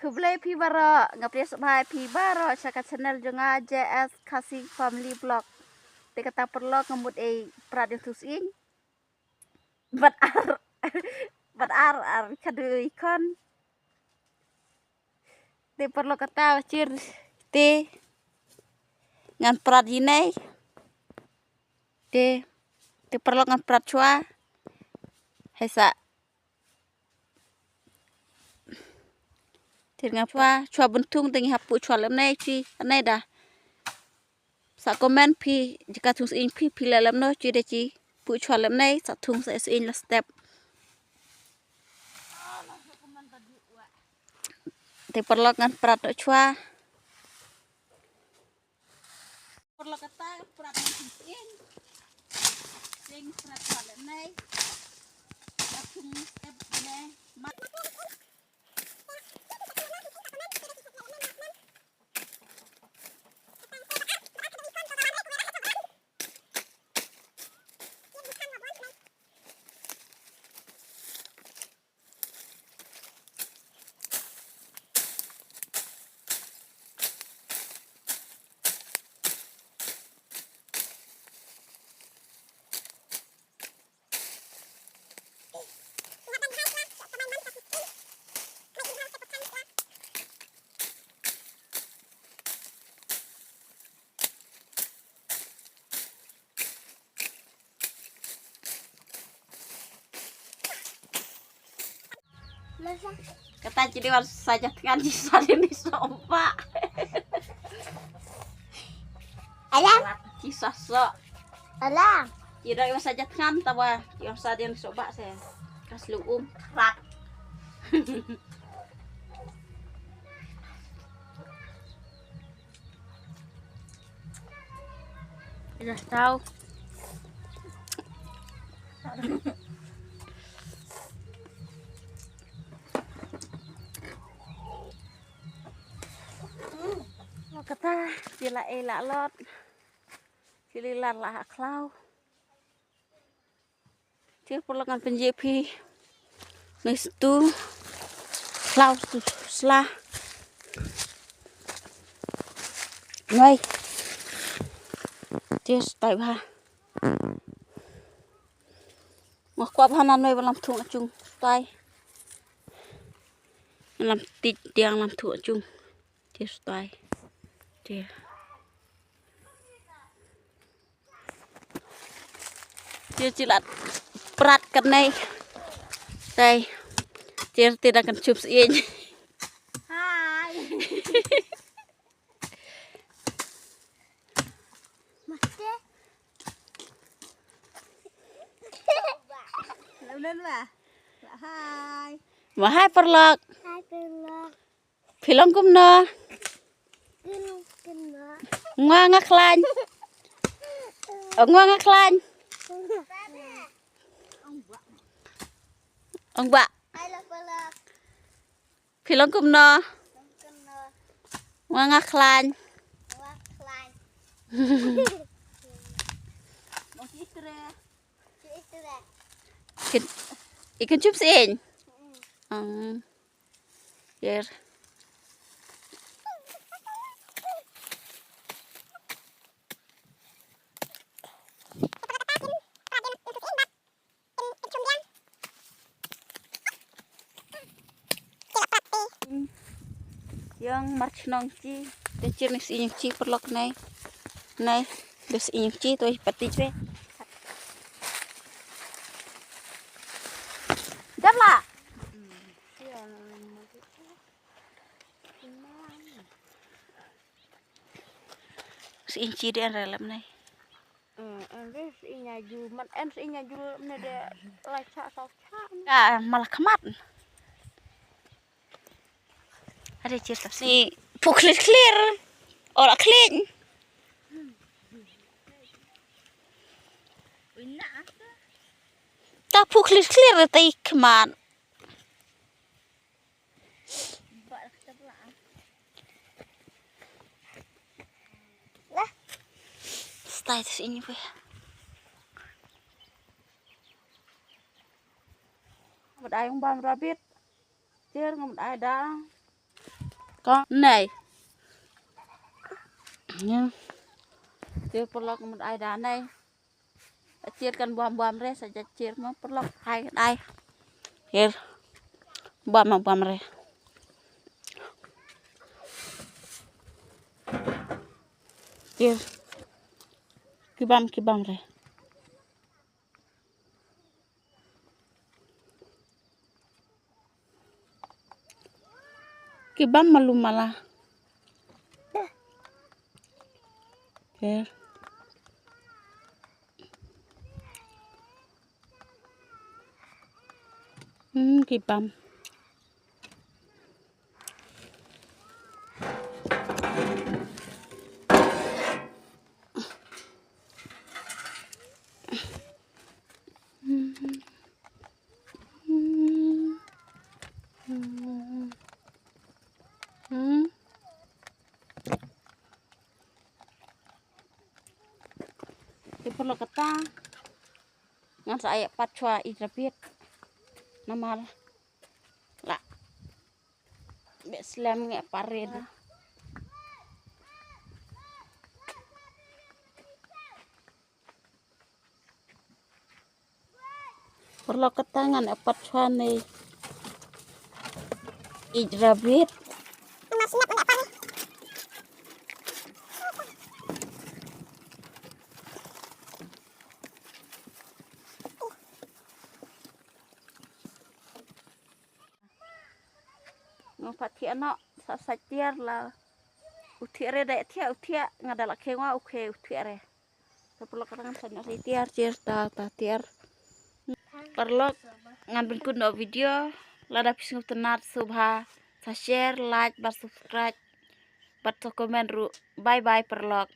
Kublai pi baro ngapri subhai pi baro chaka channel jonga JS Kasih Family Vlog. Te kata perlo ngemut prading tusin. Bat ar bat ar kadu ikon. Te perlo kata cir te ngan prat yinai. Te perlo ngan prat chua. Hesa Tinggal chua bentung tengi hapu chua lem nei chi anai dah sa komen pi jika tung in pi lem no chi de chi pu chua lem nei sa tung sa in la step te perlo ngan prat chua perlo kata prat in sing prat chua lem nei sa tung step nei kata jadi harus saja kan di sofa. Alam, Kisah sok. alam. Kira yang saja kan tawa yang saja di sofa saya kas luum kerak. Sudah tahu. Kata sila elak lot sililan lah klau dia perlukan penjepi nis tu klau tu selah ngay dia stay ba ngọc qua hanan nơi làm thua chung tay làm tịt tiang làm thua chung dia stay dia chỉ là prat cái này đây dia tidak akan chụp yên Hai. Mate. lên mà hai Mà hai perlok. hai pelak Filong kum no. kena Ngoa ngak lain. Ngoa ngak lain. Ông bạ. hai là pelak Filong kum no. kena Ngoa ngak lain. wak lain mau istri Ikan chụp xin. Yes. Yang march nong chi, de chirni si chi perlok này, de si chi tôi pati che. Đáp là. Si chi de ăn làm này. em biết sĩ nhà dù mặt em sĩ nhà dù này để lại chạ sao chạ À malah kemat. Ada cerita si puklir clear. Ora clean. Ta puklir clear tai kemat. Lah. Stay di sini, Bu. một ai ông bam ra biết chưa một ai đã Có này nha. Chia perlok một ai đá này. Chia kan buam-buam re saja chia mau perlok hai đây. Here. Buam re. Here. Kibam re. Kibam malu malah. Here. Kibam. Di perlu kata ngan saya patwa idrapit namal la be slam nge pared perlu kata ngan patwa nih idrapit ngapa thia no sa tiar la uthia re dai thia uthia ngadala khewa ukhe uthia re perlu kata ngan sa tiar tiar ta tiar perlu ngan bingkun no video lada pisngup tenat subha sa share like bar subscribe bar komen ru bye bye perlok.